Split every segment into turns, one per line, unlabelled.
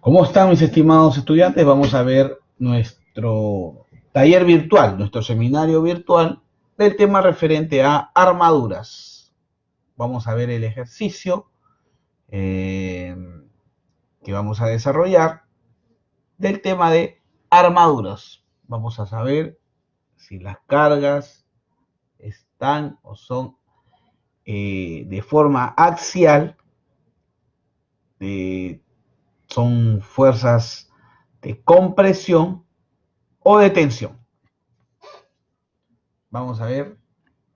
¿Cómo están mis estimados estudiantes? Vamos a ver nuestro taller virtual, nuestro seminario virtual del tema referente a armaduras. Vamos a ver el ejercicio que vamos a desarrollar del tema de armaduras. Vamos a saber si las cargas están o son de forma axial, son fuerzas de compresión o de tensión. Vamos a ver,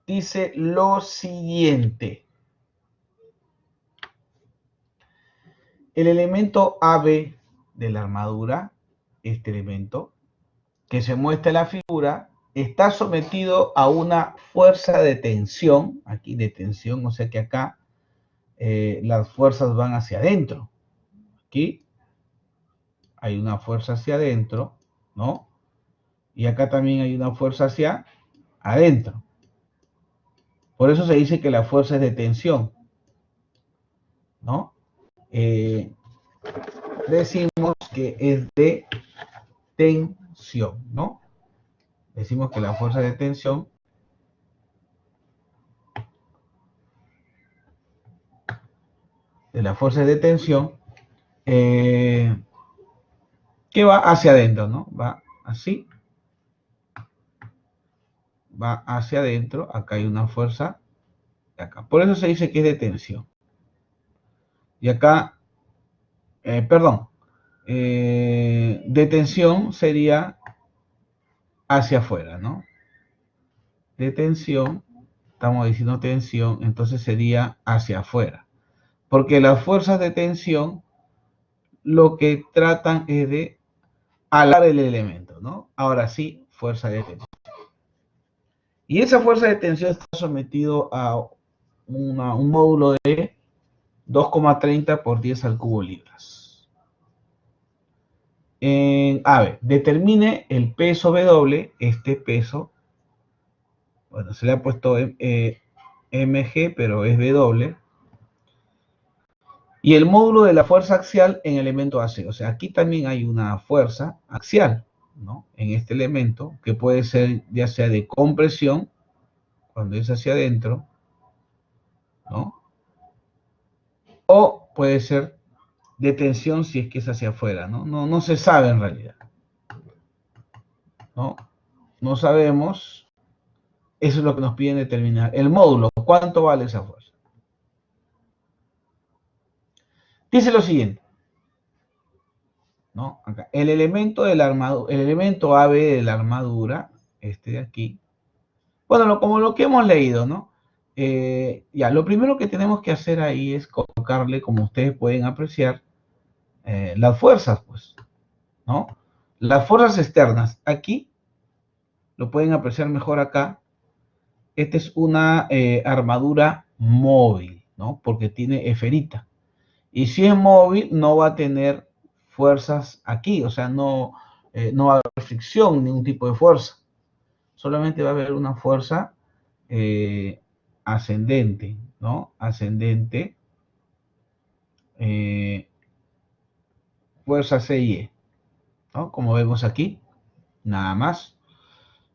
dice lo siguiente. El elemento AB de la armadura, este elemento, que se muestra en la figura, está sometido a una fuerza de tensión, aquí de tensión, o sea que acá las fuerzas van hacia adentro. Aquí hay una fuerza hacia adentro, ¿no? Y acá también hay una fuerza hacia adentro. Por eso se dice que la fuerza es de tensión, ¿no? Decimos que es de tensión, ¿no? Decimos que la fuerza de tensión que va hacia adentro, ¿no? Va así, va hacia adentro, acá hay una fuerza, acá. Por eso se dice que es de tensión. Y acá, perdón, de tensión sería hacia afuera, ¿no? De tensión, estamos diciendo tensión, entonces sería hacia afuera. Porque las fuerzas de tensión lo que tratan es de alar el elemento, ¿no? Ahora sí, fuerza de tensión. Y esa fuerza de tensión está sometido a un módulo de 2,30 por 10 al cubo libras. A ver, determine el peso W, este peso, bueno, se le ha puesto mg, pero es W, y el módulo de la fuerza axial en el elemento AC. O sea, aquí también hay una fuerza axial, ¿no? En este elemento, que puede ser ya sea de compresión, cuando es hacia adentro, ¿no? O puede ser de tensión si es que es hacia afuera, ¿no? No se sabe en realidad, ¿no? No sabemos, eso es lo que nos piden determinar. El módulo, ¿cuánto vale esa fuerza? Dice lo siguiente, ¿no? Acá, el elemento de la armadura, el elemento AB de la armadura, este de aquí, bueno, como lo que hemos leído, ¿no? Ya, lo primero que tenemos que hacer ahí es colocarle, como ustedes pueden apreciar, las fuerzas, pues, ¿no? Las fuerzas externas. Aquí, lo pueden apreciar mejor acá. Esta es una armadura móvil, ¿no? Porque tiene esferita. Y si es móvil, no va a tener fuerzas aquí, o sea, no va a haber fricción, ningún tipo de fuerza. Solamente va a haber una fuerza ascendente, ¿no? Ascendente, fuerza C y E, ¿no? Como vemos aquí, nada más.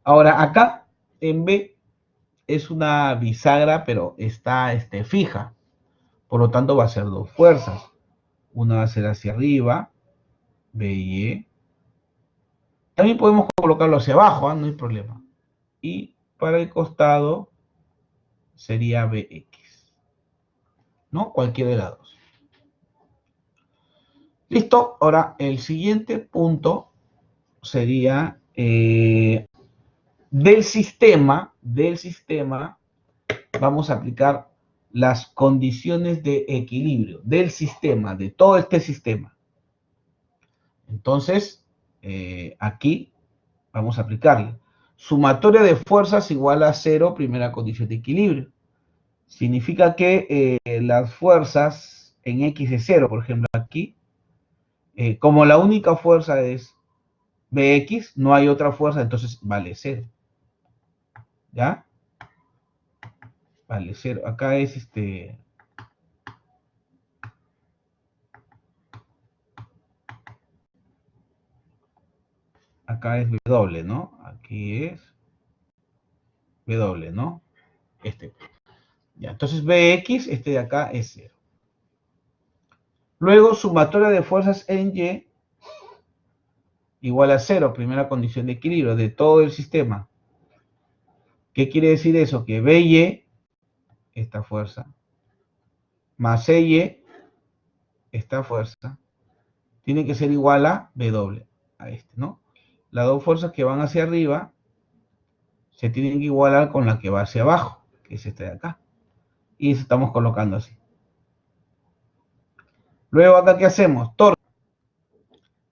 Ahora, acá en B es una bisagra, pero está fija. Por lo tanto, va a ser dos fuerzas. Una va a ser hacia arriba, B y E. También podemos colocarlo hacia abajo, ¿eh? No hay problema. Y para el costado sería BX, ¿no? Cualquiera de las dos. Listo. Ahora, el siguiente punto sería del sistema, vamos a aplicar las condiciones de equilibrio del sistema, de todo este sistema. Entonces, aquí vamos a aplicarle. Sumatoria de fuerzas igual a 0, primera condición de equilibrio. Significa que las fuerzas en X es 0, por ejemplo, aquí, como la única fuerza es Bx, no hay otra fuerza, entonces vale 0. ¿Ya? Vale 0. Acá es acá es W, ¿no? Aquí es W, ¿no? Este. Ya, entonces Bx, este de acá es 0. Luego, sumatoria de fuerzas en Y igual a 0, primera condición de equilibrio de todo el sistema. ¿Qué quiere decir eso? Que By, esta fuerza, más Cy, esta fuerza, tiene que ser igual a W, a este, ¿no? Las dos fuerzas que van hacia arriba se tienen que igualar con la que va hacia abajo, que es esta de acá. Y eso estamos colocando así. Luego acá, ¿qué hacemos? Torque.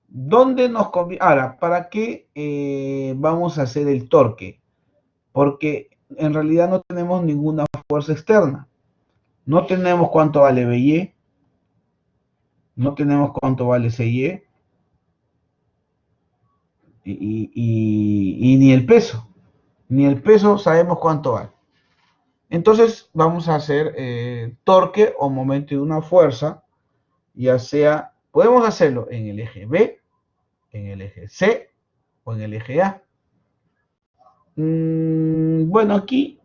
¿Dónde nos conviene? Ahora, ¿para qué vamos a hacer el torque? Porque en realidad no tenemos ninguna fuerza externa. No tenemos cuánto vale By, no tenemos cuánto vale Cy, y ni el peso. Ni el peso sabemos cuánto vale. Entonces vamos a hacer torque o momento de una fuerza, ya sea, podemos hacerlo en el eje B, en el eje C o en el eje A. Bueno, aquí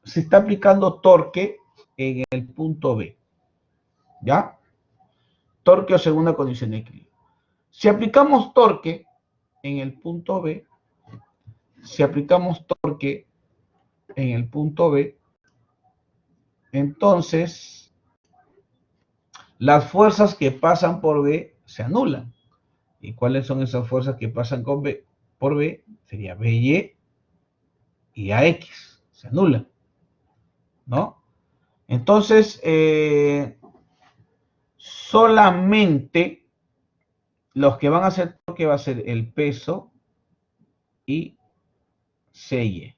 se está aplicando torque en el punto B, ¿ya? Torque o segunda condición de equilibrio. Si aplicamos torque en el punto B, si aplicamos torque en el punto B, entonces las fuerzas que pasan por B se anulan. ¿Y cuáles son esas fuerzas que pasan por B? Sería BY y AX, se anulan, ¿no? Entonces, solamente los que van a hacer torque va a ser el peso y CY.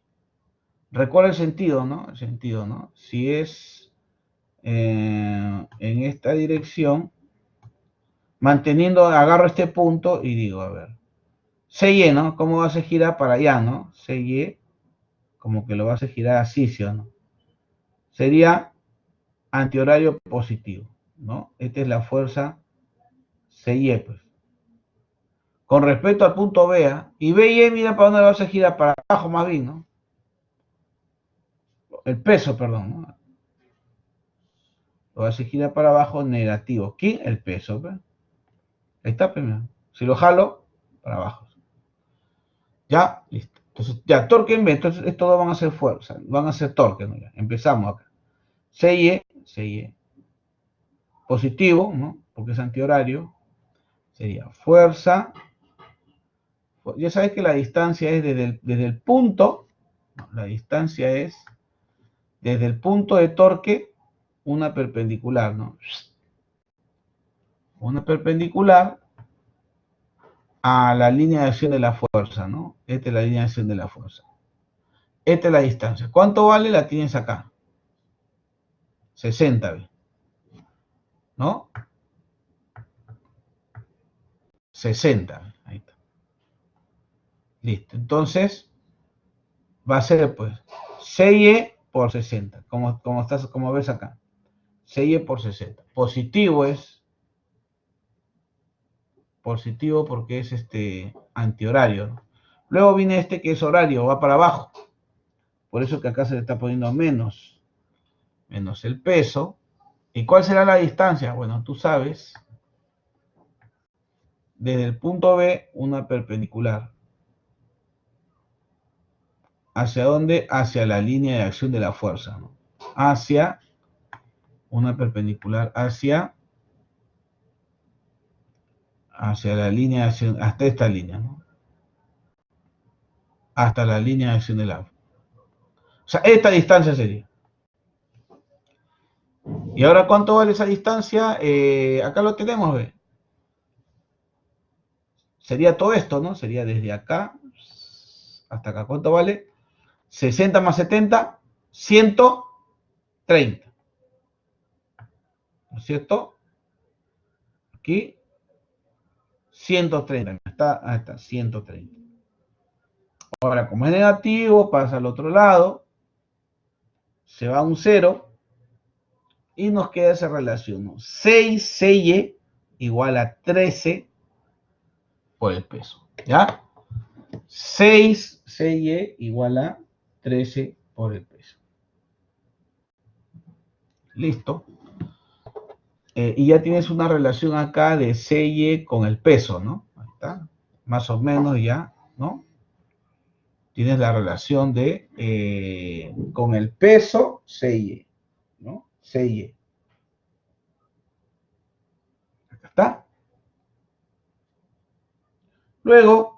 Recuerda el sentido, ¿no? El sentido, ¿no? Si es en esta dirección, manteniendo, agarro este punto y digo, a ver, CY, ¿no? ¿Cómo va a girar para allá, ¿no? CY, como que lo vas a girar así, ¿sí o no? Sería antihorario positivo, ¿no? Esta es la fuerza CY, pues. Con respecto al punto B, ¿eh? Y BY, mira para dónde vas a girar, para abajo más bien, ¿no? El peso, perdón, ¿no? Lo vas a girar para abajo negativo. ¿Quién? El peso, ¿ves? Ahí está, primero. Si lo jalo, para abajo. Ya, listo. Entonces, ya, torque en B, entonces estos van a ser fuerza, van a ser torque, ¿no? Ya, empezamos acá. CY, positivo, ¿no? Porque es antihorario. Sería fuerza. Ya sabes que la distancia es desde el punto, no, la distancia es desde el punto de torque, una perpendicular, ¿no? Una perpendicular a la línea de acción de la fuerza, ¿no? Esta es la línea de acción de la fuerza. Esta es la distancia. ¿Cuánto vale? La tienes acá. 60, ¿no? 60. Ahí está. Listo. Entonces, va a ser, pues, 6 por 60, como ves acá. 6 por 60. Positivo es positivo porque es antihorario, ¿no? Luego viene este que es horario, va para abajo. Por eso que acá se le está poniendo menos el peso. ¿Y cuál será la distancia? Bueno, tú sabes, desde el punto B, una perpendicular. ¿Hacia dónde? Hacia la línea de acción de la fuerza, ¿no? Hacia una perpendicular, hacia la línea de acción, hasta esta línea, ¿no? Hasta la línea de acción de la fuerza. O sea, esta distancia sería. ¿Y ahora cuánto vale esa distancia? Acá lo tenemos, ¿ve? Sería todo esto, ¿no? Sería desde acá hasta acá. ¿Cuánto vale? 60 más 70, 130. ¿No es cierto? Aquí, 130. Ahí está, 130. Ahora, como es negativo, pasa al otro lado, se va a un 0 y nos queda esa relación, ¿no? 6 CY igual a 13 por el peso, ¿ya? 6 CY igual a 13 por el peso. Listo. Y ya tienes una relación acá de CY con el peso, ¿no? Ahí está. Más o menos ya, ¿no? Tienes la relación de con el peso CY, ¿no? CY. Acá está. Luego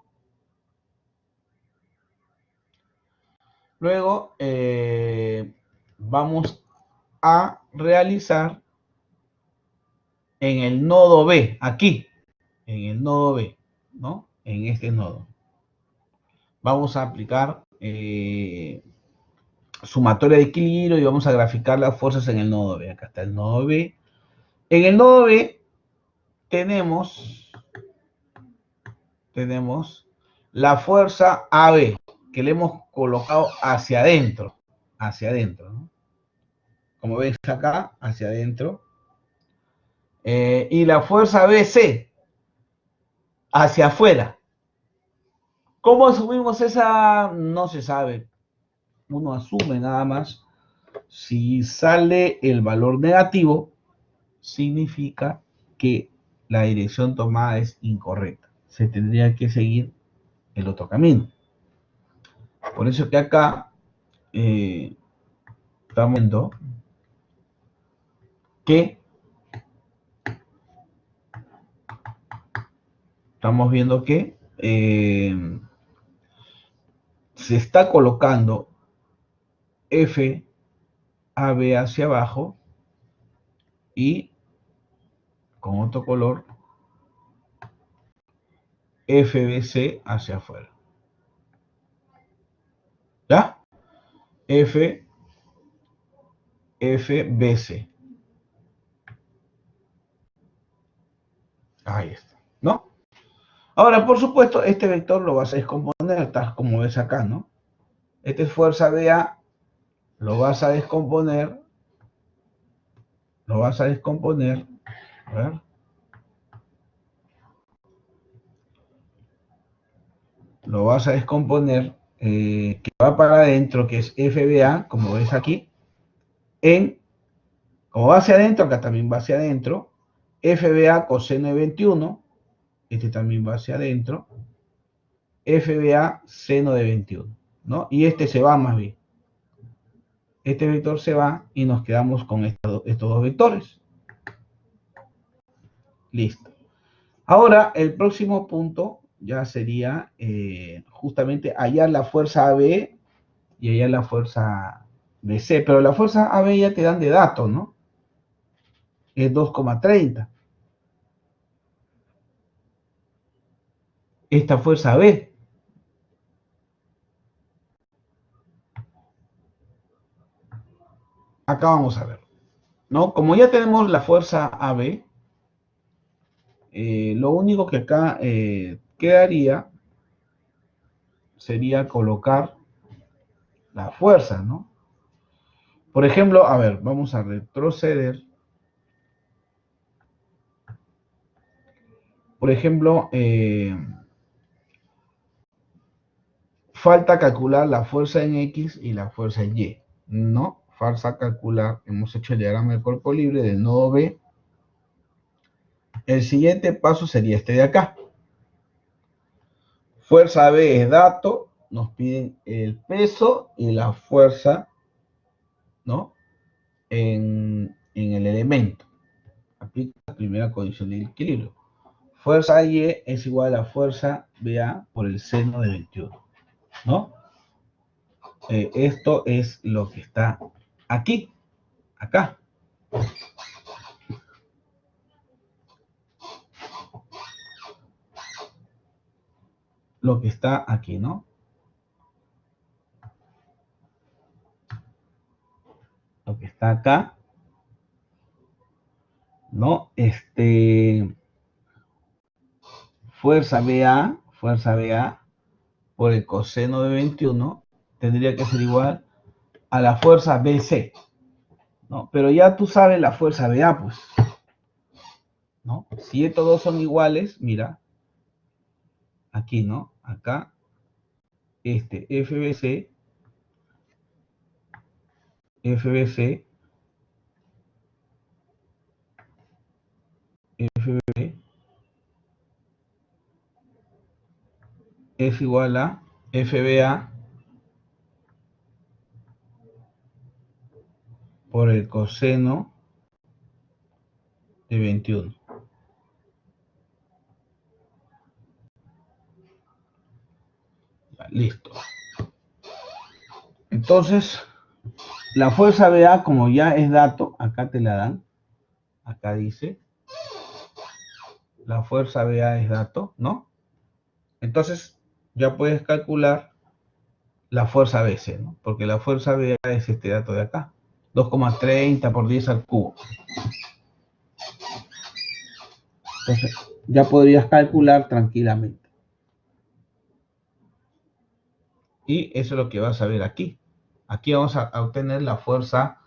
vamos a realizar en el nodo B, aquí, en el nodo B, ¿no? En este nodo. Vamos a aplicar sumatoria de equilibrio y vamos a graficar las fuerzas en el nodo B. Acá está el nodo B. En el nodo B tenemos la fuerza AB, que le hemos colocado hacia adentro, ¿no? Como ves acá, hacia adentro. Y la fuerza BC, hacia afuera. ¿Cómo asumimos esa? No se sabe. Uno asume nada más. Si sale el valor negativo, significa que la dirección tomada es incorrecta. Se tendría que seguir el otro camino. Por eso que acá estamos viendo que se está colocando F AB hacia abajo y con otro color FBC hacia afuera. ¿Ya? FBC. Ahí está, ¿no? Ahora, por supuesto, este vector lo vas a descomponer, tal como ves acá, ¿no? Esta es fuerza BA, lo vas a descomponer, a ver, lo vas a descomponer, que va para adentro, que es FBA, como ves aquí, como va hacia adentro, acá también va hacia adentro, FBA coseno de 21, este también va hacia adentro, FBA seno de 21, ¿no? Y este se va más bien. Este vector se va y nos quedamos con estos dos vectores. Listo. Ahora, el próximo punto ya sería justamente hallar la fuerza AB y hallar la fuerza BC. Pero la fuerza AB ya te dan de datos, ¿no? Es 2,30. Esta fuerza B. Acá vamos a ver, ¿no? Como ya tenemos la fuerza AB, lo único que acá quedaría sería colocar la fuerza, ¿no? Por ejemplo, a ver, vamos a retroceder. Por ejemplo, falta calcular la fuerza en X y la fuerza en Y, ¿no? Falta calcular, hemos hecho el diagrama de cuerpo libre del nodo B. El siguiente paso sería este de acá. Fuerza B es dato, nos piden el peso y la fuerza, ¿no? En el elemento. Aplica la primera condición de equilibrio. Fuerza Y es igual a la fuerza BA por el seno de 21, ¿no? Esto es lo que está aquí, acá. Lo que está aquí, ¿no? Lo que está acá, ¿no? Fuerza BA por el coseno de 21 tendría que ser igual a la fuerza BC, ¿no? Pero ya tú sabes la fuerza BA, pues, ¿no? Si estos dos son iguales, mira, aquí, ¿no? Acá este FBC, FBC, FB es igual a FBA por el coseno de 21. Ya, listo. Entonces, la fuerza BA, como ya es dato, acá te la dan. Acá dice, la fuerza BA es dato, ¿no? Entonces, ya puedes calcular la fuerza BC, ¿no? Porque la fuerza BA es este dato de acá. 2,30 por 10 al cubo. Entonces, ya podrías calcular tranquilamente. Y eso es lo que vas a ver aquí. Aquí vamos a obtener la fuerza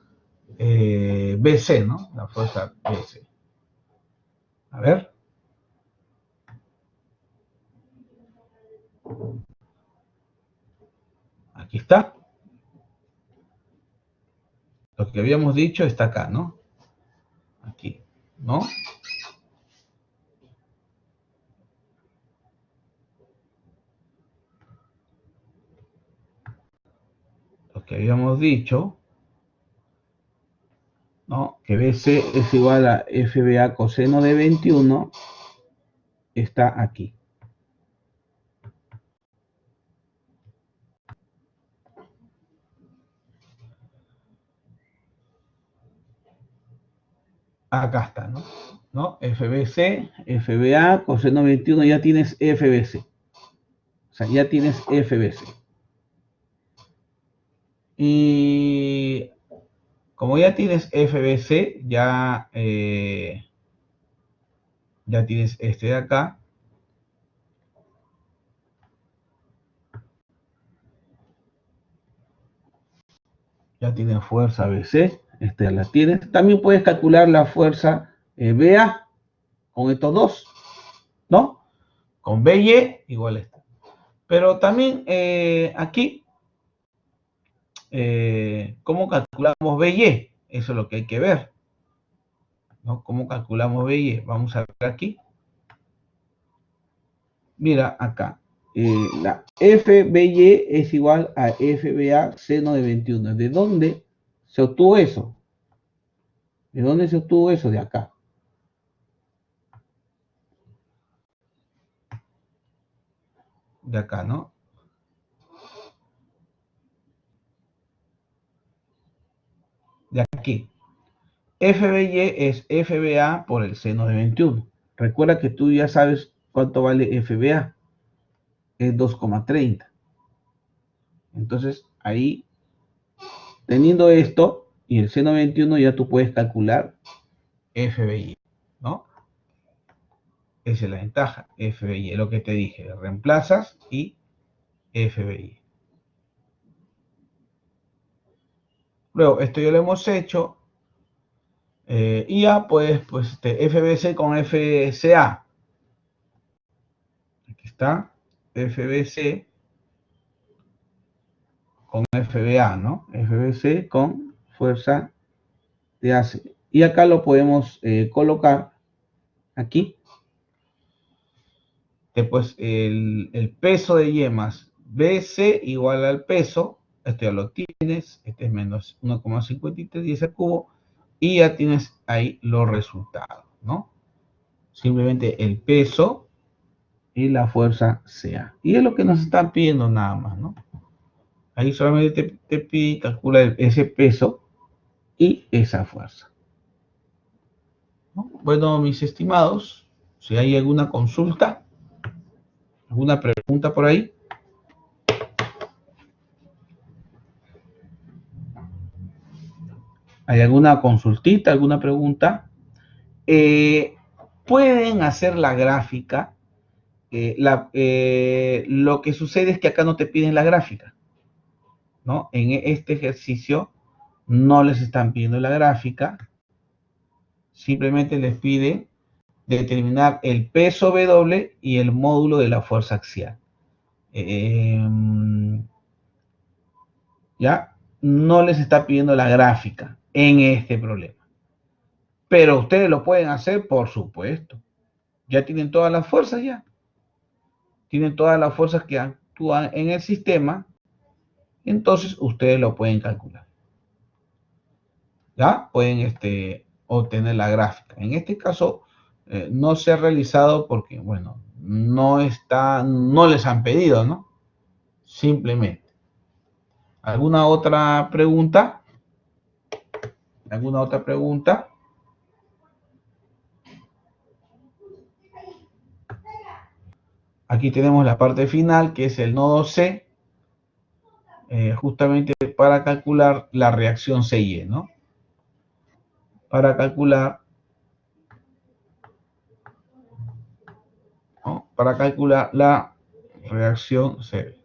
BC, ¿no? La fuerza BC. A ver. Aquí está. Lo que habíamos dicho está acá, ¿no? Aquí, ¿no? Lo que habíamos dicho, ¿no? Que BC es igual a FBA coseno de 21, está aquí. Acá está, ¿no? ¿No? FBC, FBA, coseno 21, ya tienes FBC. O sea, ya tienes FBC. Y como ya tienes FBC, ya tienes este de acá. Ya tienes fuerza BC, este ya la tienes. También puedes calcular la fuerza BA con estos dos, ¿no? Con BY igual a esta. Pero también aquí, ¿cómo calculamos BY? Eso es lo que hay que ver, ¿no? ¿Cómo calculamos BY? Vamos a ver aquí. Mira acá. La FBY es igual a FBA seno de 21. ¿De dónde se obtuvo eso? ¿De dónde se obtuvo eso? De acá. De acá, ¿no? De aquí. FBY es FBA por el seno de 21. Recuerda que tú ya sabes cuánto vale FBA. Es 2,30. Entonces, ahí, teniendo esto y el seno 21, ya tú puedes calcular FBY, ¿no? Esa es la ventaja, FBY, lo que te dije, reemplazas y FBY. Luego, esto ya lo hemos hecho. Y ya pues FBC con FCA. Aquí está, FBC con FBA, ¿no? FBC con fuerza de AC. Y acá lo podemos colocar aquí. Después el peso de Y más BC igual al peso. Esto ya lo tienes. Este es menos 1,53 10 al cubo. Y ya tienes ahí los resultados, ¿no? Simplemente el peso y la fuerza CA. Y es lo que nos están pidiendo nada más, ¿no? Ahí solamente te pide, calcula ese peso y esa fuerza, ¿no? Bueno, mis estimados, si hay alguna consulta, alguna pregunta por ahí. ¿Hay alguna consultita, alguna pregunta? Pueden hacer la gráfica. Lo que sucede es que acá no te piden la gráfica, ¿no? En este ejercicio no les están pidiendo la gráfica. Simplemente les pide determinar el peso W y el módulo de la fuerza axial. ya no les está pidiendo la gráfica en este problema. Pero ustedes lo pueden hacer, por supuesto. Ya tienen todas las fuerzas ya. Tienen todas las fuerzas que actúan en el sistema. Entonces ustedes lo pueden calcular. ¿Ya? Pueden obtener la gráfica. En este caso no se ha realizado porque, bueno, no les han pedido, ¿no? Simplemente. ¿Alguna otra pregunta? ¿Alguna otra pregunta? Aquí tenemos la parte final, que es el nodo C, justamente para calcular la reacción CIE, ¿no? Para calcular, ¿no? Para calcular la reacción CB.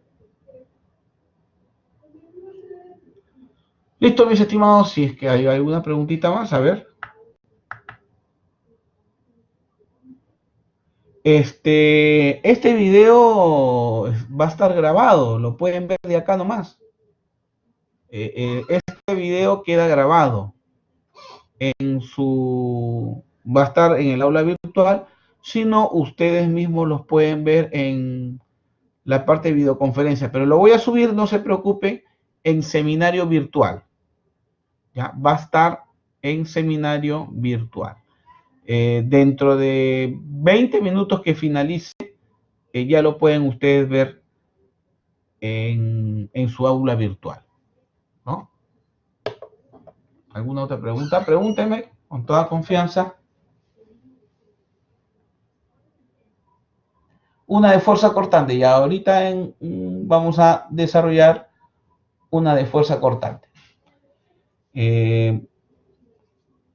Listo, mis estimados, si es que hay alguna preguntita más, a ver. Este video va a estar grabado, lo pueden ver de acá nomás. Este video queda grabado va a estar en el aula virtual, sino ustedes mismos los pueden ver en la parte de videoconferencia, pero lo voy a subir, no se preocupe, en seminario virtual. Ya va a estar en seminario virtual. Dentro de 20 minutos que finalice, ya lo pueden ustedes ver en su aula virtual, ¿no? ¿Alguna otra pregunta? Pregúntenme con toda confianza. Una de fuerza cortante, y ahorita vamos a desarrollar una de fuerza cortante.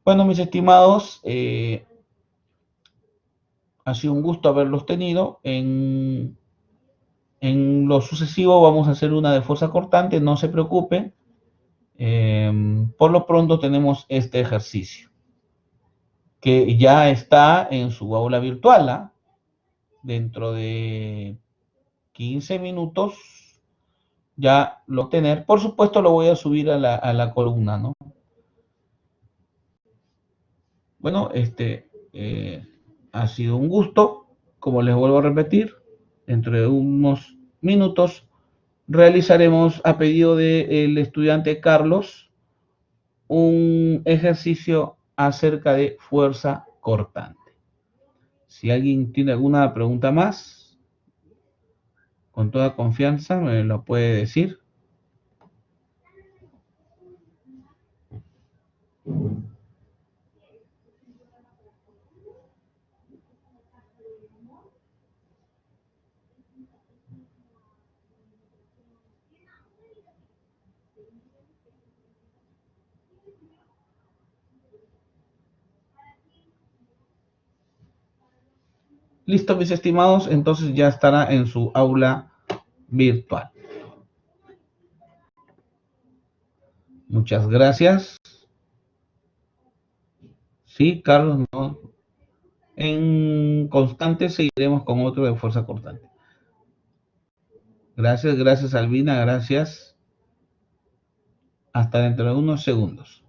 Bueno, mis estimados, ha sido un gusto haberlos tenido. En lo sucesivo vamos a hacer una de fuerza cortante, no se preocupen. Por lo pronto tenemos este ejercicio, que ya está en su aula virtual, ¿eh? Dentro de 15 minutos ya lo tener. Por supuesto lo voy a subir a la columna, ¿no? Bueno, ha sido un gusto. Como les vuelvo a repetir, dentro de unos minutos realizaremos a pedido del estudiante Carlos un ejercicio acerca de fuerza cortante. Si alguien tiene alguna pregunta más, con toda confianza me lo puede decir. Listo, mis estimados, entonces ya estará en su aula virtual. Muchas gracias. Sí, Carlos, no. En constante seguiremos con otro de fuerza cortante. Gracias, gracias Albina, gracias. Hasta dentro de unos segundos.